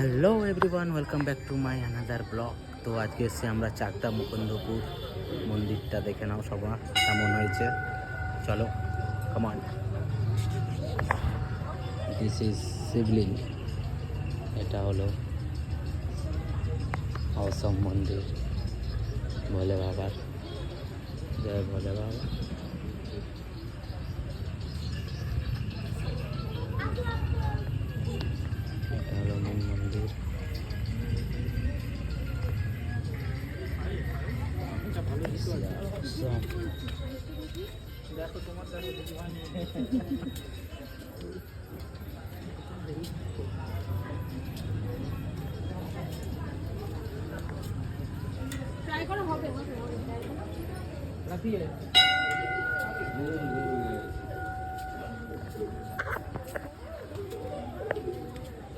Hello everyone, welcome back to my another blog. তো আজকে এসে আমরা চাকদা মুকুন্দপুর মন্দিরটা দেখে নাও সবার কেমন হয়েছে। চলো কামান। দিস ইজ শিবলিঙ্গ। এটা হলো অসম মন্দির ভোলে বাবার। জয় ভোলে বাবা। এটা হলো মেন মন্দির।